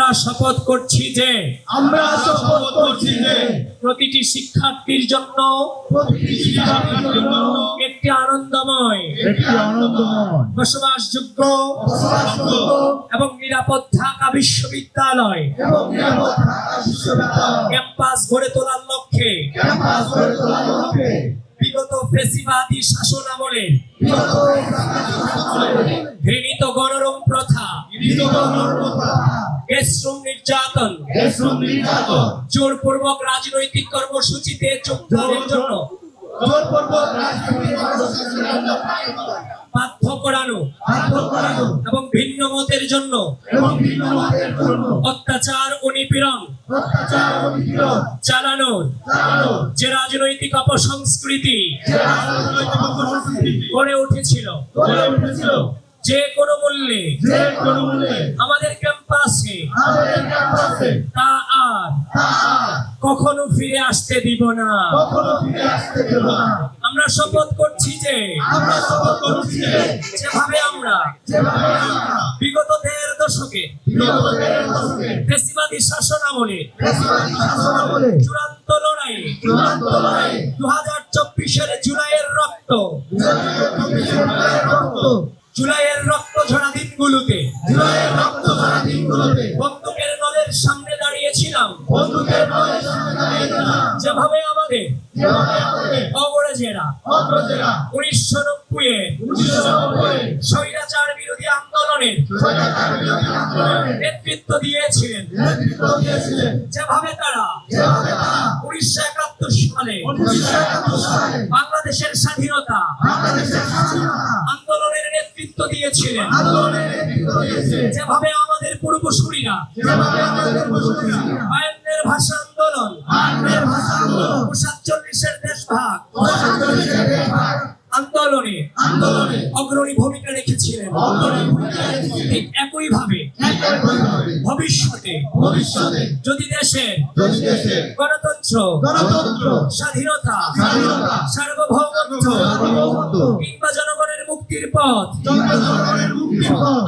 আমরা শপথ করছি যে প্রতিটি শিক্ষার্থীর জন্য একটি আনন্দময় বসবাসযোগ্য এবং নিরাপদ ঢাকা বিশ্ববিদ্যালয় ক্যাম্পাস গড়ে তোলার লক্ষ্যে বিগত ফ্যাসিবাদী শাসন আমলে ঘৃণিত গণরুম প্রথা, গ্যাসরুম নির্যাতন, জোরপূর্বক রাজনৈতিক কর্মসূচিতে যোগদানের জন্য বাধ্য করানো এবং ভিন্ন মতের জন্য অত্যাচার ও নিপীড়ন চালানোর যে রাজনৈতিক অপসংস্কৃতি গড়ে উঠেছিল, যে কোনো মূল্যে আমাদের ক্যাম্পাসে তা আর কখনো ফিরে আসতে দিব না। আমরা শপথ করছি যে যেভাবে আমরা বিগত ১.৫ দশকে ফ্যাসিবাদী শাসন আমলে চূড়ান্ত লড়াইয়ে 2024-এর জুলাইয়ের রক্ত ঝরা দিনগুলোতে বন্দুকের নলের সামনে দাঁড়িয়েছিলাম, যেভাবে আমাদের অগ্রজেরা 1990-এর স্বৈরাচার বিরোধী আন্দোলনের নেতৃত্ব দিয়েছিলেন, যেভাবে তারা 1971 সালে বাংলাদেশের স্বাধীনতা আন্দোলনের নেতৃত্ব দিয়েছিলেন, যেভাবে আমাদের পূর্বসূরীরা বায়ান্নের ভাষা আন্দোলন, 47-এর দেশভাগ আন্দোলনে অগ্রণী ভূমিকা রেখেছিলেন। ঠিক একইভাবে ভবিষ্যতে যদি দেশের গণতন্ত্র, স্বাধীনতা, সার্বভৌমত্ব কিংবা জনগণের মুক্তির পথ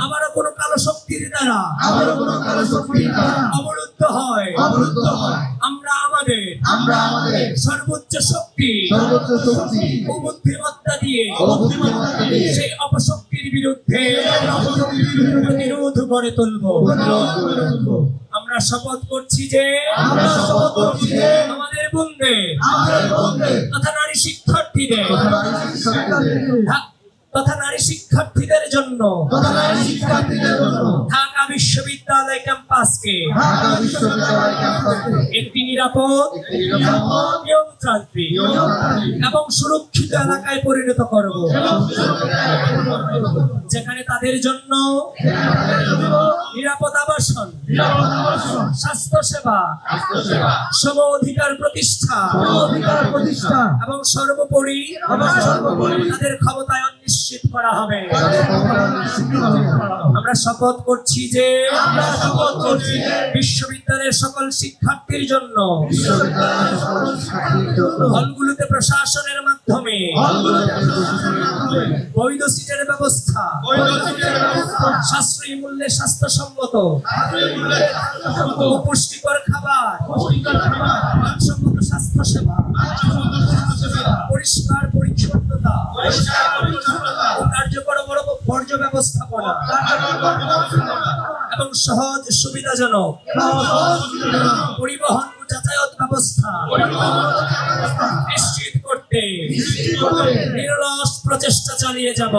আবারও কোনো কালো শক্তির দ্বারা অবরুদ্ধ হয়, আমরা আমাদের সর্বোচ্চ শক্তি ও বুদ্ধিমত্তা দিয়ে সেই অপশক্তির বিরুদ্ধে প্রতিরোধ গড়ে তুলব। আমরা শপথ করছি যে আমাদের বন্ধুদের তথা নারী শিক্ষার্থীদের জন্য ঢাকা বিশ্ববিদ্যালয় ক্যাম্পাসকে একটি নিরাপদ, নিয়মতান্ত্রিক এবং সুরক্ষিত এলাকায় পরিণত করব, যেখানে তাদের জন্য নিরাপদ আবাসন, স্বাস্থ্যসেবা, সম অধিকার প্রতিষ্ঠা এবং সর্বোপরি তাদের ক্ষমতায়ন নিশ্চিত করা হবে। আমরা শপথ করছি যে বিশ্ববিদ্যালয়ের সকল শিক্ষার্থীর জন্য হলগুলোতে প্রশাসনের মাধ্যমে বৈধ সিটের ব্যবস্থা, সাশ্রয়ী মূল্যে স্বাস্থ্যসম্মত ও পুষ্টিকর খাবার, মানসম্মত স্বাস্থ্যসেবা, পরিষ্কার পরিচ্ছন্নতা ও কার্যকর বর্জ্য ব্যবস্থাপনা এবং সহজ সুবিধাজনক পরিবহন ও যাতায়াত ব্যবস্থা নিশ্চিত করতে নিরলস প্রচেষ্টা চালিয়ে যাব।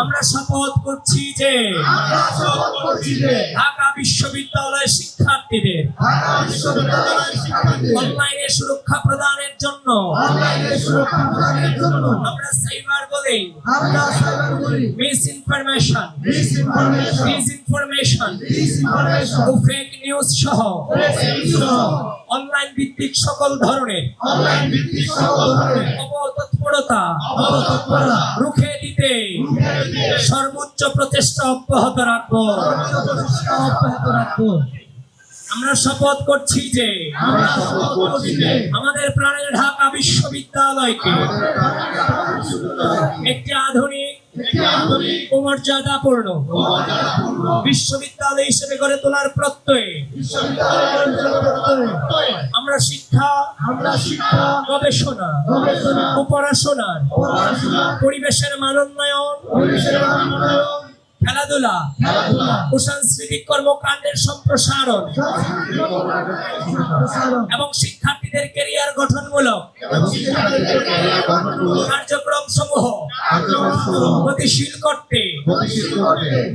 আমরা শপথ করছি যে ঢাকা বিশ্ববিদ্যালয়ের শিক্ষার্থীদের অনলাইনে সুরক্ষা প্রদানের জন্য আমরা সাইবার বলি মিসইনফরমেশন, ডিসইনফরমেশন ও ফেক নিউজ সহ অনলাইন ভিত্তিক সকল ধরনের অপতৎপরতা রুখে দিতে সর্বোচ্চ প্রচেষ্টা অব্যাহত রাখবো। আমরা শপথ করছি যে আমাদের প্রাণের ঢাকা বিশ্ববিদ্যালয়কে একটি আধুনিক ও মর্যাদাপূর্ণ বিশ্ববিদ্যালয় হিসেবে গড়ে তোলার প্রত্যয়ে আমরা শিক্ষা গবেষণা ও পড়াশোনার পরিবেশের মানোন্নয়ন খেলাধুলা ও সাংস্কৃতিক কর্মকাণ্ডের সম্প্রসারণ এবং শিক্ষার্থীদের ক্যারিয়ার গঠনমূলক কার্যক্রম সমূহ গতিশীল করতে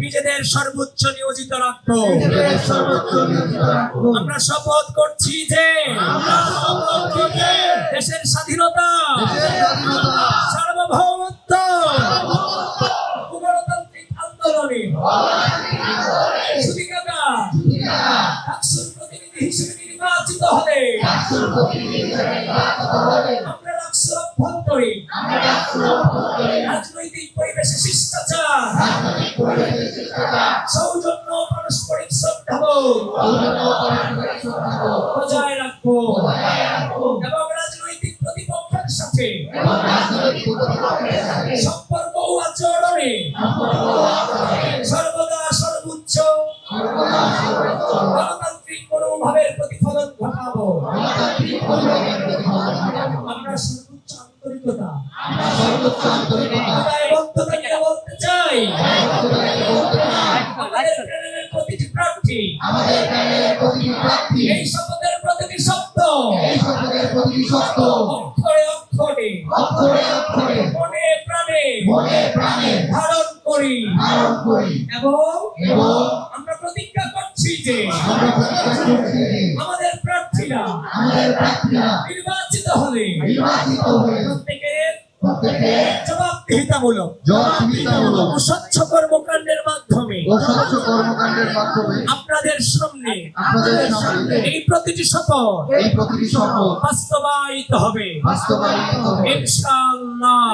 নিজেদের সর্বোচ্চ নিয়োজিত রাখবো। আমরা শপথ করছি যে দেশের স্বাধীনতা সার্বভৌমত্ব গণতান্ত্রিক আন্দোলনে প্রতিনিধি হিসেবে নির্বাচিত হলে আমরা রাষ্ট্র অভ্যন্তরে রাজনৈতিক পরিবেশে শিষ্টাচার সৌজন্য পারস্পরিক শ্রদ্ধাবোধ বজায় রাখবো এবং রাজনৈতিক প্রতিপক্ষের সাথে সম্পর্ক ও আচরণে সর্বদা সর্বোচ্চ গণতান্ত্রিক মনোভাবের প্রতিফলন ঘটাবো। আমরা সর্বোচ্চ আন্তরিকতা দায়বদ্ধতা নিয়ে বলতে চাই আমাদের প্রাণের প্রতিটি প্রার্থী এই শপথের প্রতিটি শব্দ অক্ষরে অক্ষরে মনে প্রাণে ধারণ করি এবং আমরা প্রতিজ্ঞা করছি যে আমাদের প্রার্থীরা নির্বাচিত হলে প্রত্যেকের জবাবদিহিতামূলক ও স্বচ্ছ কর্মকাণ্ডের মাধ্যমে আপনাদের সামনে এই প্রতিটি শপথ বাস্তবায়িত হবে ইনশাআল্লাহ।